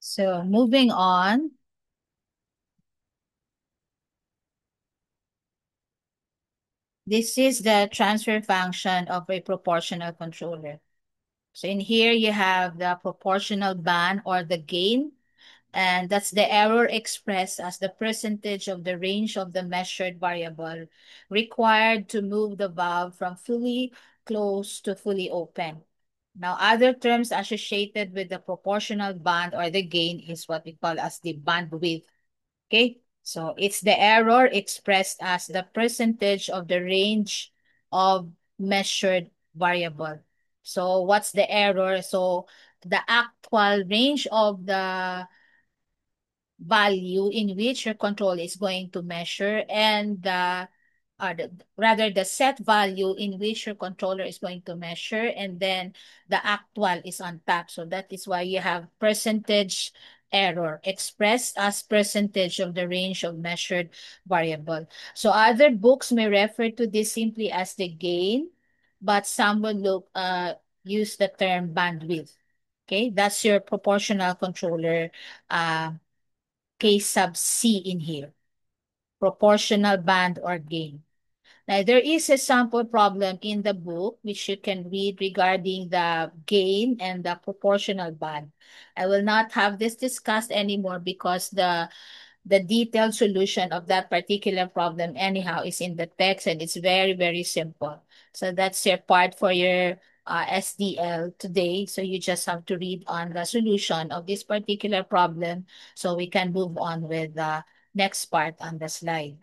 So moving on, this is the transfer function of a proportional controller. So in here you have the proportional band or the gain, and that's the error expressed as the percentage of the range of the measured variable required to move the valve from fully closed to fully open. Now, other terms associated with the proportional band or the gain is what we call as the bandwidth. Okay, so it's the error expressed as the percentage of the range of measured variable. So what's the error? So the actual range of the value in which your control is going to measure and rather the set value in which your controller is going to measure, and then the actual is on top. So that is why you have percentage error expressed as percentage of the range of measured variable. So other books may refer to this simply as the gain, but some will use the term bandwidth. Okay, that's your proportional controller K sub C in here, proportional band or gain. Now, there is a sample problem in the book which you can read regarding the gain and the proportional band. I will not have this discussed anymore because the detailed solution of that particular problem anyhow is in the text, and it's very, very simple. So that's your part for your SDL today. So you just have to read on the solution of this particular problem so we can move on with the next part on the slide.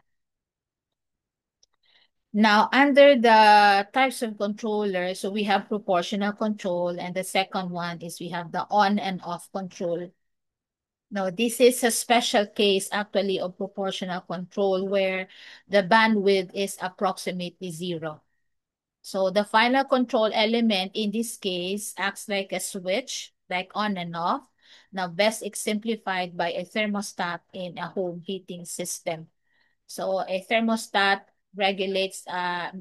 Now, under the types of controllers, so we have proportional control, and the second one is we have the on and off control. Now, this is a special case actually of proportional control where the bandwidth is approximately zero. So the final control element in this case acts like a switch, like on and off. Now, best exemplified by a thermostat in a home heating system. So a thermostat regulates,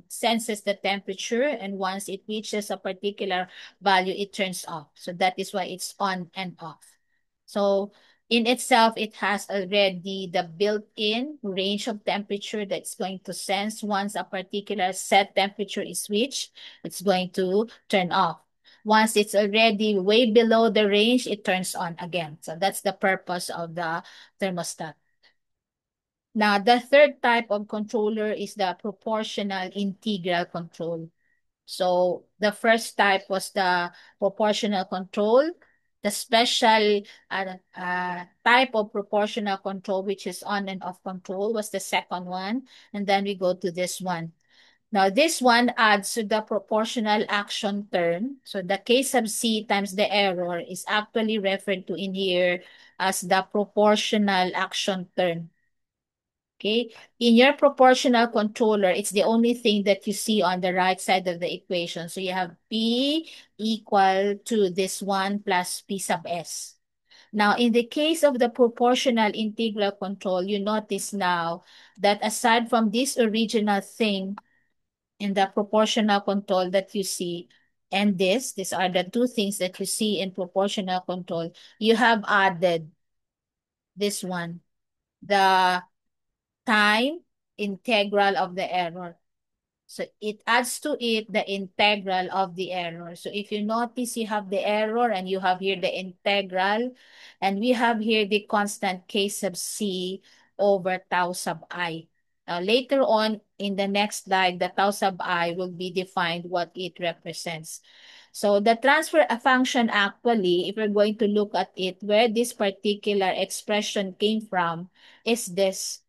senses the temperature, and once it reaches a particular value, it turns off. So that is why it's on and off. So in itself, it has already the built-in range of temperature that's going to sense once a particular set temperature is reached, it's going to turn off. Once it's already way below the range, it turns on again. So that's the purpose of the thermostat. Now, the third type of controller is the proportional integral control. So the first type was the proportional control. The special type of proportional control, which is on and off control, was the second one. And then we go to this one. Now, this one adds to the proportional action term. So the K sub C times the error is actually referred to in here as the proportional action term. Okay, in your proportional controller, it's the only thing that you see on the right side of the equation. So you have P equal to this one plus P sub S. Now, in the case of the proportional integral control, you notice now that aside from this original thing in the proportional control that you see, and these are the two things that you see in proportional control, you have added this one, the time integral of the error. So it adds to it the integral of the error. So if you notice, you have the error and you have here the integral, and we have here the constant K sub C over tau sub I. Now later on in the next slide, the tau sub I will be defined what it represents. So the transfer function actually, if we're going to look at it, where this particular expression came from is this.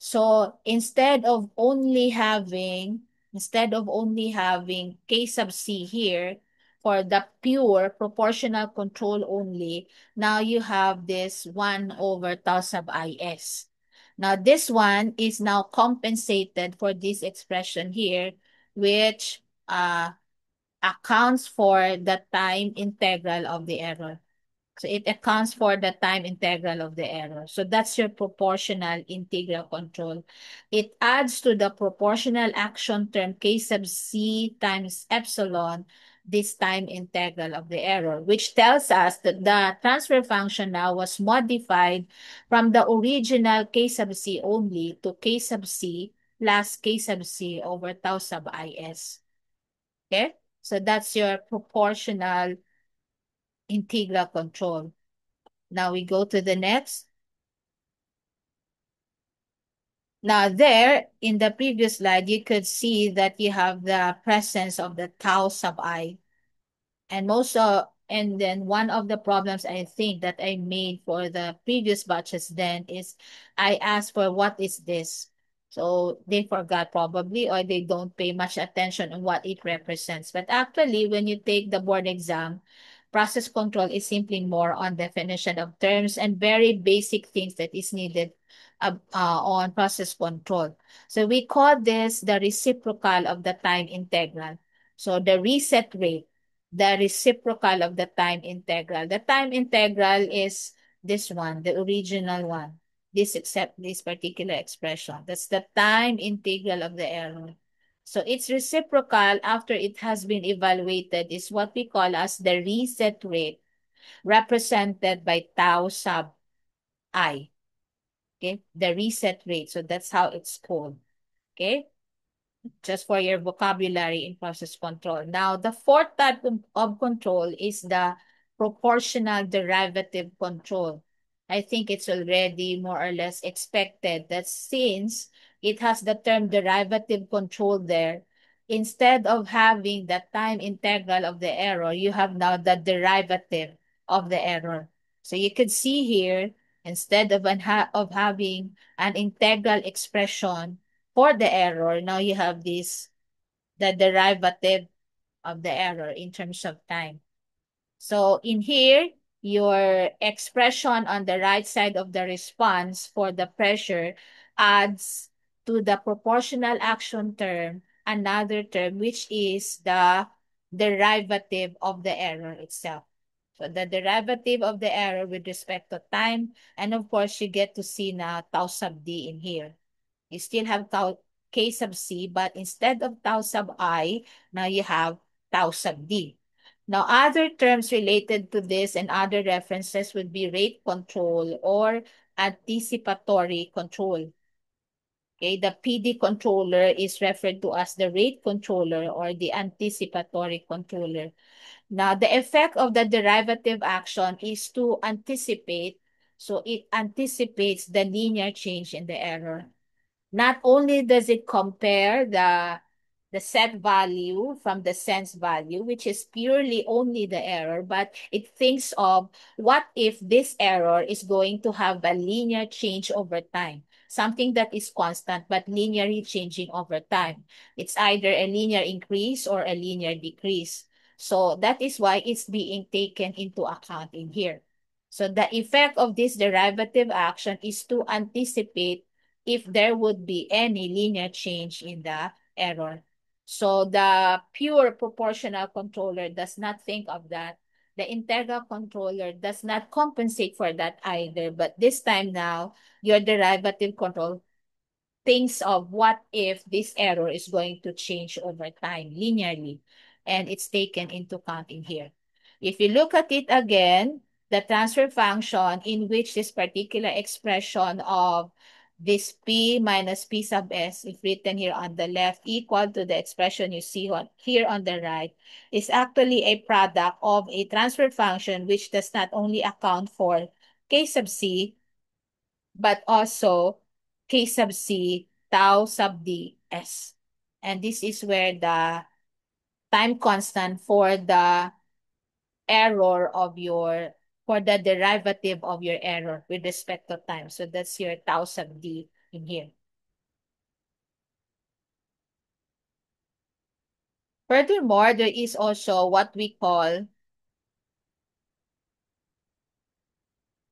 So instead of only having K sub C here for the pure proportional control only, now you have this 1 over tau sub IS. Now this one is now compensated for this expression here, which accounts for the time integral of the error. So it accounts for the time integral of the error. So that's your proportional integral control. It adds to the proportional action term K sub C times epsilon this time integral of the error, which tells us that the transfer function now was modified from the original k sub c only to k sub c plus k sub c over tau sub is. Okay? So that's your proportional integral control. Now we go to the next. Now there, in the previous slide, you could see that you have the presence of the tau sub I. And then one of the problems I think that I made for the previous batches then is I asked for what is this? So they forgot probably, or they don't pay much attention on what it represents. But actually, when you take the board exam, process control is simply more on definition of terms and very basic things that is needed on process control. So we call this the reciprocal of the time integral. So the reset rate, the reciprocal of the time integral. The time integral is this one, the original one. This except this particular expression. That's the time integral of the error. So its reciprocal after it has been evaluated is what we call as the reset rate, represented by tau sub I. Okay, the reset rate. So that's how it's called. Okay, just for your vocabulary in process control. Now, the fourth type of control is the proportional derivative control. I think it's already more or less expected that since it has the term derivative control there, instead of having the time integral of the error, you have now the derivative of the error. So you could see here, instead of, of having an integral expression for the error, now you have this, the derivative of the error in terms of time. So in here, your expression on the right side of the response for the pressure adds to the proportional action term another term, which is the derivative of the error itself. So the derivative of the error with respect to time, and of course, you get to see now tau sub d in here. You still have tau k sub c, but instead of tau sub I, now you have tau sub d. Now, other terms related to this and other references would be rate control or anticipatory control. Okay, the PD controller is referred to as the rate controller or the anticipatory controller. Now, the effect of the derivative action is to anticipate. So it anticipates the linear change in the error. Not only does it compare the set value from the sense value, which is purely only the error, but it thinks of what if this error is going to have a linear change over time, something that is constant but linearly changing over time. It's either a linear increase or a linear decrease. So that is why it's being taken into account in here. So the effect of this derivative action is to anticipate if there would be any linear change in the error. So the pure proportional controller does not think of that. The integral controller does not compensate for that either. But this time now, your derivative control thinks of what if this error is going to change over time linearly, and it's taken into account in here. If you look at it again, the transfer function in which this particular expression of this P minus P sub S, if written here on the left, equal to the expression you see here on the right, is actually a product of a transfer function which does not only account for K sub C, but also K sub C, tau sub D, S. And this is where the time constant for the error of your, for the derivative of your error with respect to time. So that's your tau sub D in here. Furthermore, there is also what we call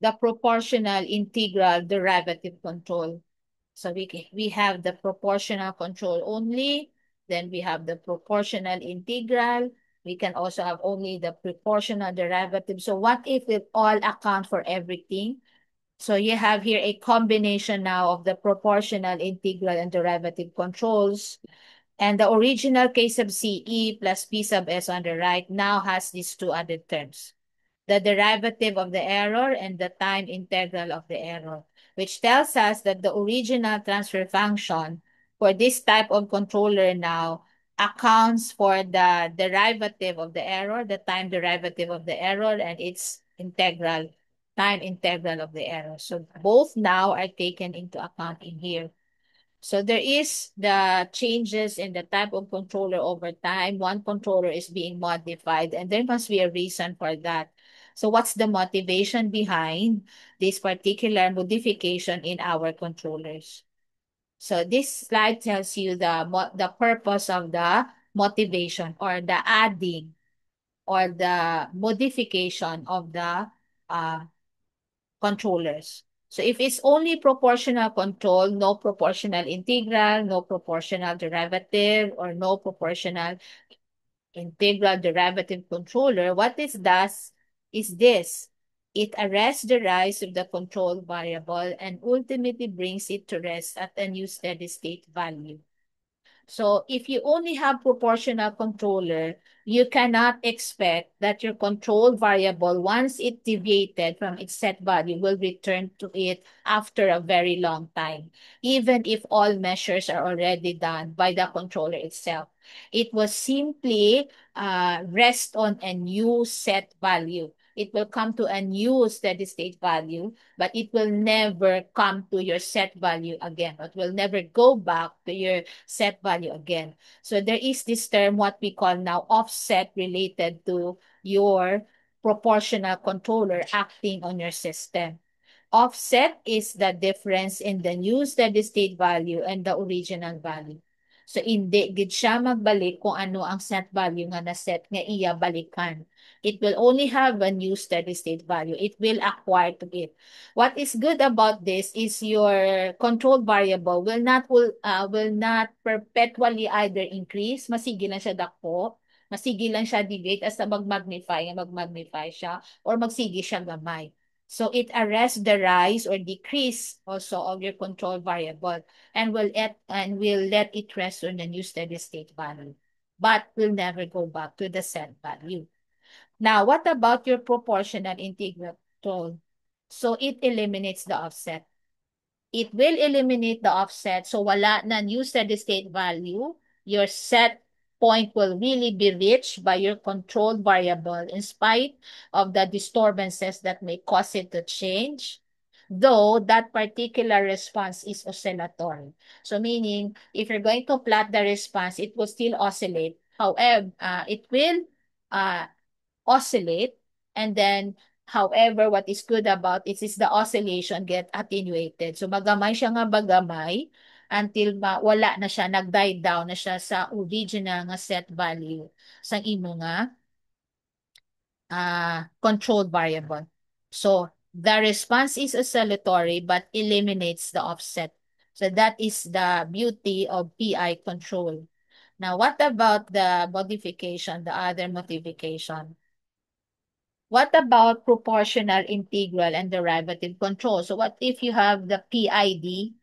the proportional integral derivative control. So we have the proportional control only, then we have the proportional integral. We can also have only the proportional derivative. So what if we all account for everything? So you have here a combination now of the proportional integral and derivative controls. And the original K sub C E plus P sub S on the right now has these two added terms, the derivative of the error and the time integral of the error, which tells us that the original transfer function for this type of controller now accounts for the derivative of the error, the time derivative of the error, and its integral, time integral of the error. So both now are taken into account in here. So there is the changes in the type of controller over time. One controller is being modified, and there must be a reason for that. So what's the motivation behind this particular modification in our controllers? So this slide tells you the purpose of the motivation or the adding or the modification of the uh, controllers. So if it's only proportional control, no proportional integral, no proportional derivative, or no proportional integral derivative controller, what this does is this. It arrests the rise of the control variable and ultimately brings it to rest at a new steady state value. So if you only have proportional controller, you cannot expect that your control variable, once it deviated from its set value, will return to it after a very long time, even if all measures are already done by the controller itself. It will simply rest on a new set value. It will come to a new steady state value, but it will never come to your set value again. It will never go back to your set value again. So there is this term, what we call now offset, related to your proportional controller acting on your system. Offset is the difference in the new steady state value and the original value. So hindi gid siya magbalik kung ano ang set value nga na-set nga iya balikan. It will only have a new steady state value. It will acquire to it. What is good about this is your control variable will not perpetually either increase, masigi lang siya dako, masigi lang siya deviate as magmagnify siya, or magsigi siya gamay. So it arrests the rise or decrease also of your control variable and will let it rest on the new steady state value, but will never go back to the set value. Now, what about your proportional integral control? So it eliminates the offset. It will eliminate the offset. So wala na new steady state value. Your set point will really be reached by your control variable in spite of the disturbances that may cause it to change. Though that particular response is oscillatory. So meaning, if you're going to plot the response, it will still oscillate. However, it will uh, oscillate, and then however, what is good about it is the oscillation get attenuated. So magamay siya nga bagamay until wala na siya, nag-die down na siya sa original nga set value sa imo nga controlled variable. So the response is oscillatory but eliminates the offset. So that is the beauty of PI control. Now, what about the modification, the other modification? What about proportional integral and derivative control? So what if you have the PID?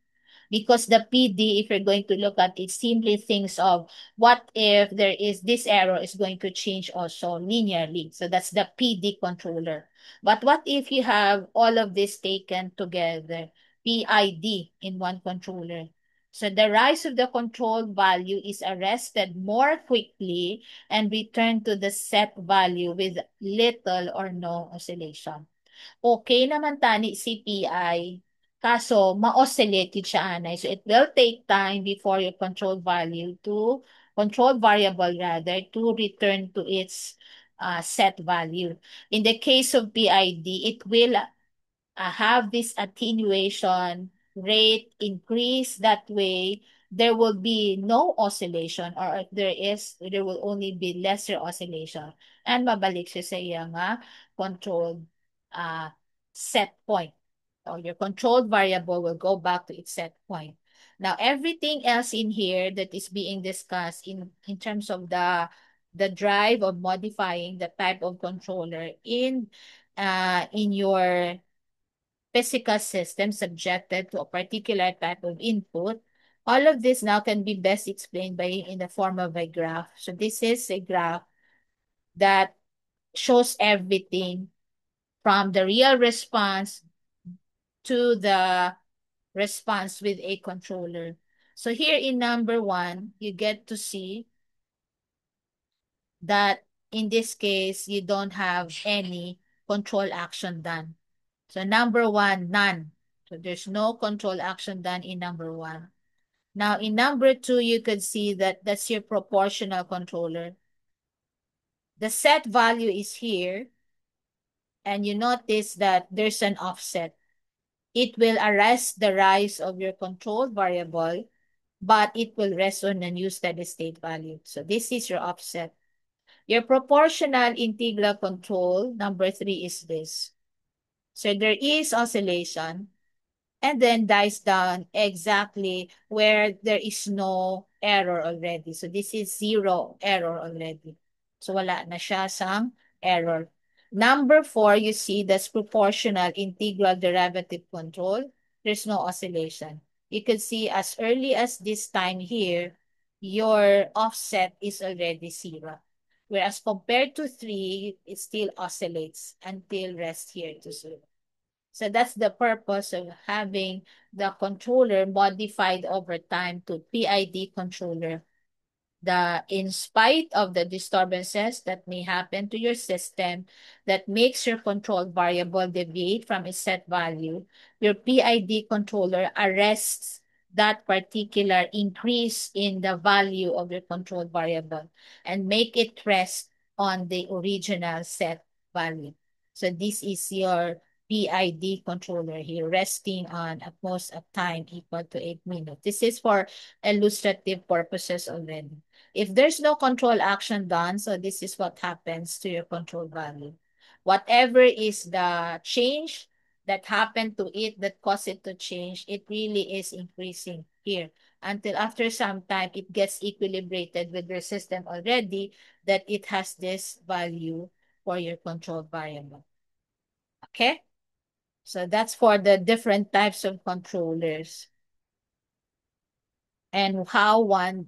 Because the PD, if you're going to look at it, simply thinks of what if there is this error is going to change also linearly. So that's the PD controller. But what if you have all of this taken together, PID in one controller? So the rise of the control value is arrested more quickly and returned to the set value with little or no oscillation. Okay naman tani si PI, kaso ma-oscillate siya anay. So it will take time before your control variable rather to return to its set value. In the case of PID, it will have this attenuation rate increase. That way there will be no oscillation, or if there is, there will only be lesser oscillation, and mabalik siya sa iya nga controlled uh, set point, or your controlled variable will go back to its set point. Now everything else in here that is being discussed in terms of the drive of modifying the type of controller in your physical system subjected to a particular type of input All of this now can be best explained by in the form of a graph. So this is a graph that shows everything from the real response to the response with a controller. So here in number one, you get to see that in this case, you don't have any control action done. So number one, none. So there's no control action done in number one. Now in number two, you could see that that's your proportional controller. The set value is here, and you notice that there's an offset. It will arrest the rise of your control variable, but it will rest on a new steady state value. So this is your offset. Your proportional integral control, number three, is this. So there is oscillation, and then dies down exactly where there is no error already. So this is zero error already. So wala na siya sang error. Number four, you see that's proportional integral derivative control. There's no oscillation. You can see as early as this time here, your offset is already zero. Whereas compared to three, it still oscillates until rest here to zero. So that's the purpose of having the controller modified over time to PID controller. In spite of the disturbances that may happen to your system that makes your control variable deviate from its set value, your PID controller arrests that particular increase in the value of your control variable and make it rest on the original set value. So this is your PID controller here, resting on at most a time equal to 8 minutes. This is for illustrative purposes already. If there's no control action done, so this is what happens to your control value. Whatever is the change that happened to it that caused it to change, it really is increasing here until after some time it gets equilibrated with your system already that it has this value for your control variable. Okay? So that's for the different types of controllers and how one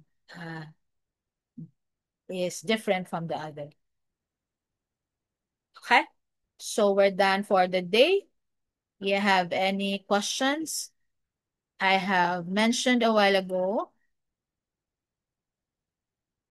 is different from the other. Okay? So we're done for the day. You have any questions? I have mentioned a while ago